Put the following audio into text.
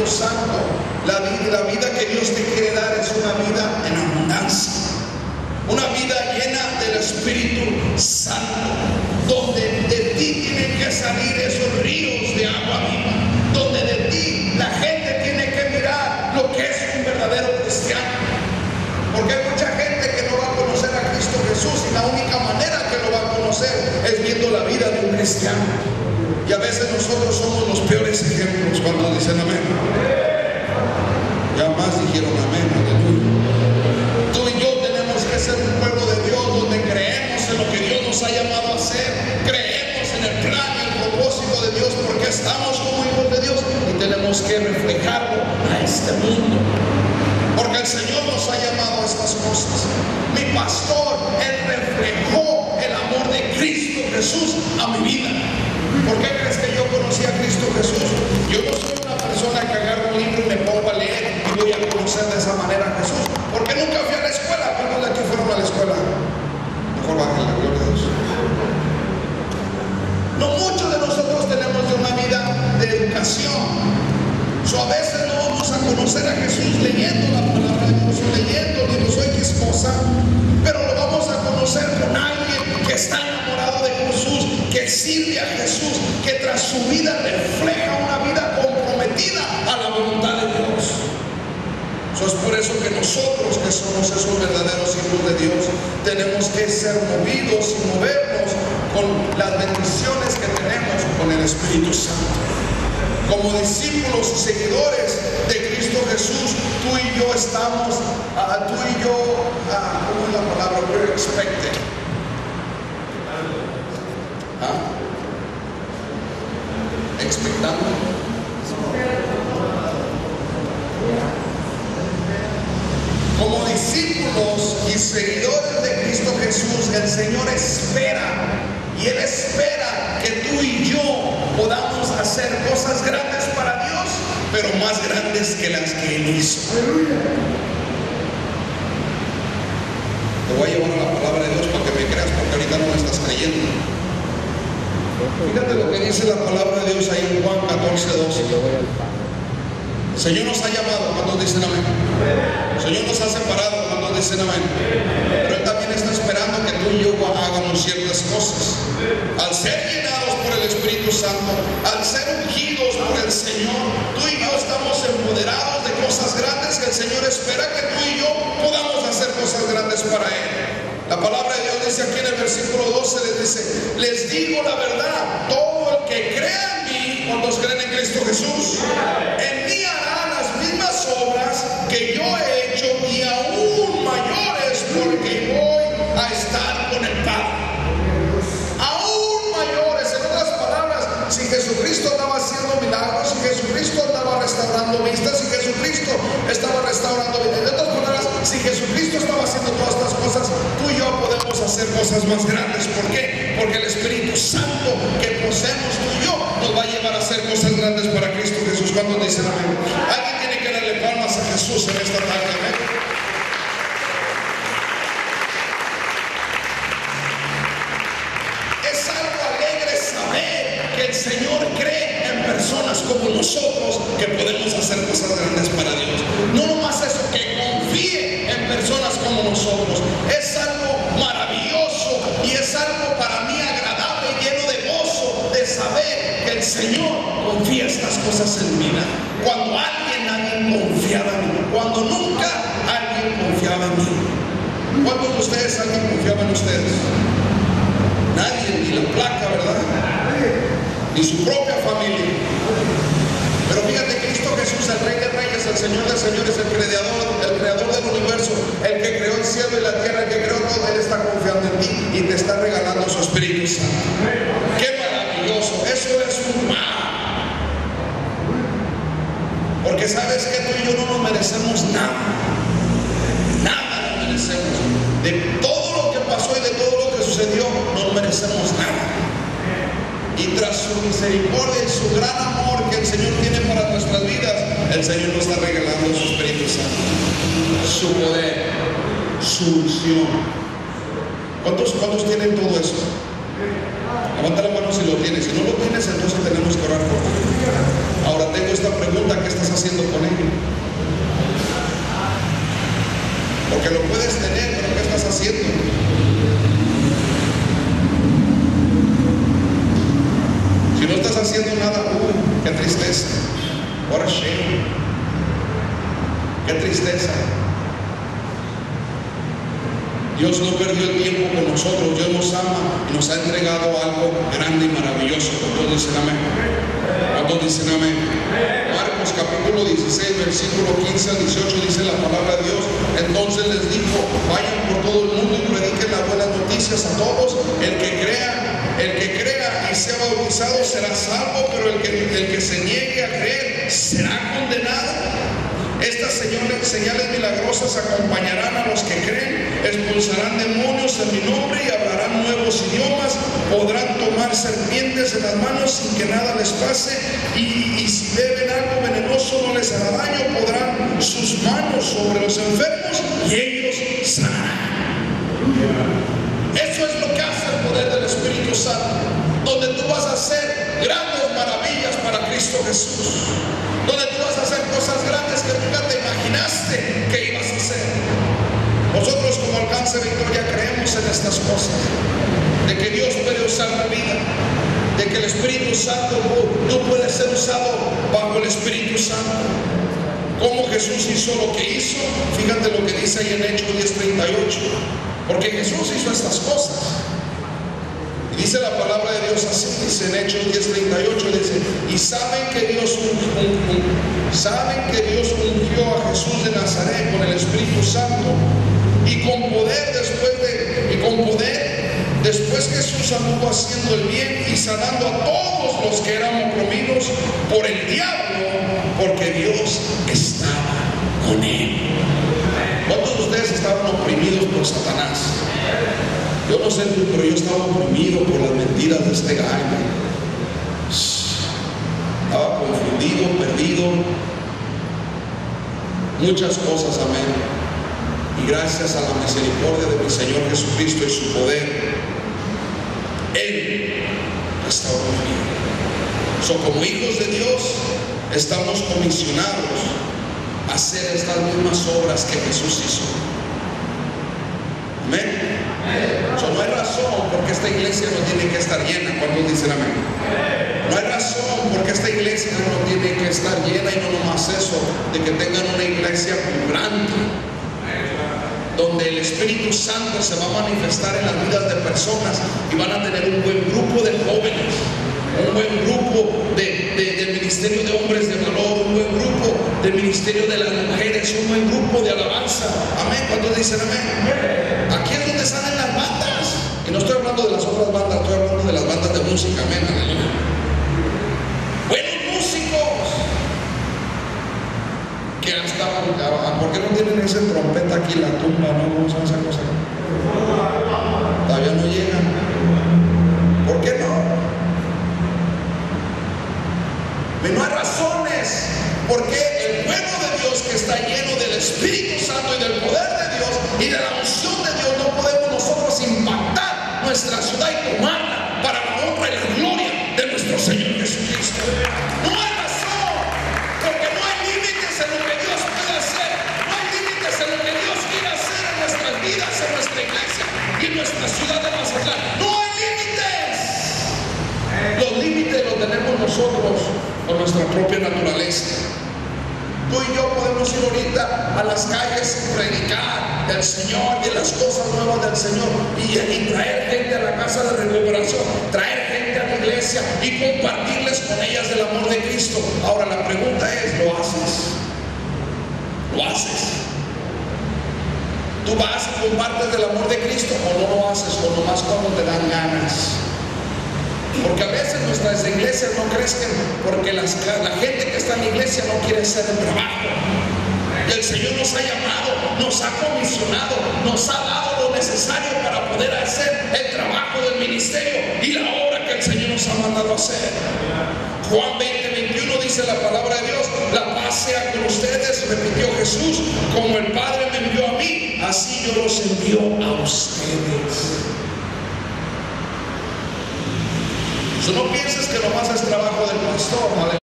Espíritu Santo. La vida que Dios te quiere dar es una vida en abundancia, una vida llena del Espíritu Santo, donde de ti tienen que salir esos ríos de agua viva, donde de ti la gente tiene que mirar lo que es un verdadero cristiano. Porque hay mucha gente que no va a conocer a Cristo Jesús, y la única manera que lo va a conocer es viendo la vida de un cristiano. Y a veces nosotros somos los peores ejemplos. Cuando dicen amén, ya más dijeron amén, aleluya. Tú y yo tenemos que ser un pueblo de Dios, donde creemos en lo que Dios nos ha llamado a hacer, creemos en el plan y el propósito de Dios, porque estamos como hijos de Dios y tenemos que reflejarlo a este mundo, porque el Señor nos ha llamado a estas cosas. Mi pastor, él reflejó el amor de Cristo Jesús a mi vida. ¿Por qué crees que yo conocí a Cristo Jesús? Yo no soy una persona que agarra un libro y me pongo a leer y voy a conocer de esa manera a Jesús, porque nunca fui a la escuela. ¿Cuántos de aquí fueron a la escuela? Mejor bajen la gloria de Dios. No muchos de nosotros tenemos una vida de educación. A veces no vamos a conocer a Jesús leyendo la palabra de Dios, leyendo libros o X cosa, pero lo vamos a conocer con alguien que está enamorado de Jesús, que sirve a Jesús, que tras su vida refleja una vida comprometida a la voluntad de Dios. Es por eso que nosotros, que somos esos verdaderos hijos de Dios, tenemos que ser movidos y movernos con las bendiciones que tenemos con el Espíritu Santo. Como discípulos y seguidores de Cristo Jesús, tú y yo estamos, ¿cómo es la palabra? We're expected. Expectando. Como discípulos y seguidores de Cristo Jesús, el Señor espera, y Él espera que tú y yo podamos hacer cosas grandes para Dios, pero más grandes que las que Él hizo. Te voy a llevar a la palabra de Dios para que me creas, porque ahorita no me estás creyendo. Fíjate lo que dice la palabra de Dios ahí en Juan 14:12. El Señor nos ha llamado, ¿cuántos dicen amén? El Señor nos ha separado, ¿cuántos dicen amén? Pero Él también está esperando que tú y yo hagamos ciertas cosas. Al ser llenados por el Espíritu Santo, al ser ungidos por el Señor, tú y yo estamos empoderados de cosas grandes que el Señor espera que tú y yo podamos hacer cosas grandes para Él. La palabra de Dios dice aquí en el versículo 12, les dice: les digo la verdad, todo el que crea en mí, ¿cuántos creen en Cristo Jesús? En mí hará las mismas obras que yo he hecho, y aún mayores, porque voy a estar con el Padre. Aún mayores. En otras palabras, si Jesucristo estaba haciendo milagros, si Jesucristo estaba restaurando vistas, si Jesucristo estaba restaurando vidas, en otras palabras, si Jesucristo estaba haciendo todas estas cosas, tú y yo podemos hacer cosas más grandes. ¿Por qué? Porque el Espíritu Santo que poseemos tú y yo nos va a llevar a hacer cosas grandes para Cristo Jesús. ¿Cuántos dicen amén? Alguien tiene que darle palmas a Jesús en esta tarde, amén. Es algo alegre saber que el Señor cree en personas como nosotros que podemos hacer cosas grandes para Dios. No nomás eso, que confíe en personas como nosotros. Es algo maravilloso y es algo para mí agradable y lleno de gozo de saber que el Señor confía estas cosas en mi vida. Cuando alguien confiaba en mí, cuando nunca alguien confiaba en mí. ¿Cuántos de ustedes alguien confiaba en ustedes? Nadie, ni la placa, ¿verdad? Ni su propia familia. Pero fíjate, Cristo Jesús, el Rey de Reyes, el Señor de Señores, el creador del universo, el que creó el cielo y la tierra, el que creó todo, Él está confiando en ti y te está regalando su Espíritu Santo. ¡Qué maravilloso! Eso es un mal. Porque sabes que tú y yo no nos merecemos nada. Nada nos merecemos. De todo lo que pasó y de todo lo que sucedió, no merecemos nada. Y tras su misericordia y su gran amor que el Señor tiene para nuestras vidas, el Señor nos está regalando su Espíritu Santo, su poder, su unción. ¿Cuántos tienen todo eso? Levanta la mano si lo tienes. Si no lo tienes, entonces tenemos que orar por ti. Ahora tengo esta pregunta: ¿qué estás haciendo? haciendo con ello? Porque lo puedes tener, pero ¿qué estás haciendo? Si no estás haciendo nada, qué tristeza. What a shame. Qué tristeza. Dios no perdió el tiempo con nosotros. Dios nos ama y nos ha entregado algo grande y maravilloso. ¿Cuántos dicen amén? ¿Cuántos dicen amén? Marcos capítulo 16, versículo 15 al 18 dice la palabra de Dios. Entonces les dijo: vayan por todo el mundo y prediquen las buenas noticias a todos. El que crea y sea bautizado será salvo, pero el que se niegue a creer será condenado. Estas señales milagrosas acompañarán a los que creen: expulsarán demonios en mi nombre y hablarán nuevos idiomas, podrán tomar serpientes en las manos sin que nada les pase, y si beben algo venenoso no les hará daño, podrán sus manos sobre los enfermos y ellos sanarán. Eso es lo que hace el poder del Espíritu Santo, donde tú vas a hacer grandes maravillas para Cristo Jesús, donde tú vas a hacer cosas grandes que nunca te imaginaste que ibas a hacer. Nosotros como Alcance Victoria creemos en estas cosas, de que Dios puede usar la vida, de que el Espíritu Santo, tú puedes ser usado bajo el Espíritu Santo. Como Jesús hizo lo que hizo, fíjate lo que dice ahí en Hechos 10:38, porque Jesús hizo estas cosas. Y dice la palabra de Dios así, dice en Hechos 10:38, dice: y saben que Dios ungió a Jesús de Nazaret con el Espíritu Santo y con poder después Jesús anduvo haciendo el bien y sanando a todos los que eran oprimidos por el diablo, porque Dios estaba con él. ¿Cuántos de ustedes estaban oprimidos por Satanás? Yo no sé tú, pero yo estaba oprimido por las mentiras de este gallo. Estaba confundido, perdido, muchas cosas, amén. Y gracias a la misericordia de mi Señor Jesucristo y su poder, Él restauró mi vida. Como hijos de Dios, estamos comisionados a hacer estas mismas obras que Jesús hizo. Amén. No hay razón porque esta iglesia no tiene que estar llena. ¿Cuántos dicen amén? No hay razón porque esta iglesia no tiene que estar llena, y no nomás eso, de que tengan una iglesia vibrante, donde el Espíritu Santo se va a manifestar en las vidas de personas y van a tener un buen grupo de jóvenes, un buen grupo del ministerio de hombres de valor, un buen grupo del ministerio de las mujeres, un buen grupo de alabanza. Amén. ¿Cuántos dicen amén? Aquí es donde salen las bandas, y no estoy hablando de las otras bandas, estoy hablando de las bandas de música. Amén. Aleluya. Buenos músicos que hasta, ¿por qué no tienen ese trompeta aquí, la tumba? No, vamos a esa cosa. Todavía no llegan. ¿Por qué no? No hay razones porque el pueblo de Dios, que está lleno del Espíritu Santo y del poder de Dios y de la unción de Dios, no podemos nosotros impactar nuestra ciudad y tomarla para la honra y la gloria de nuestro Señor Jesucristo. No hay razón, porque no hay límites en lo que Dios puede hacer, no hay límites en lo que Dios quiere hacer en nuestras vidas, en nuestra iglesia y en nuestra ciudad de Mazatlán. No hay límites. Los límites los tenemos nosotros con nuestra propia naturaleza. Tú y yo podemos ir ahorita a las calles y predicar del Señor y de las cosas nuevas del Señor, y traer gente a la casa de recuperación, traer gente a la iglesia y compartirles con ellas del amor de Cristo. Ahora la pregunta es: ¿lo haces? ¿Lo haces? ¿Tú vas y compartes del amor de Cristo, o no lo haces, o nomás cuando te dan ganas? Porque a veces nuestras iglesias no crecen porque la gente que está en la iglesia no quiere hacer el trabajo. Y el Señor nos ha llamado, nos ha comisionado, nos ha dado lo necesario para poder hacer el trabajo del ministerio y la obra que el Señor nos ha mandado a hacer. Juan 20:21 dice la palabra de Dios: la paz sea con ustedes, repitió Jesús, como el Padre me envió a mí, así yo los envío a ustedes. No pienses que nomás es trabajo del pastor.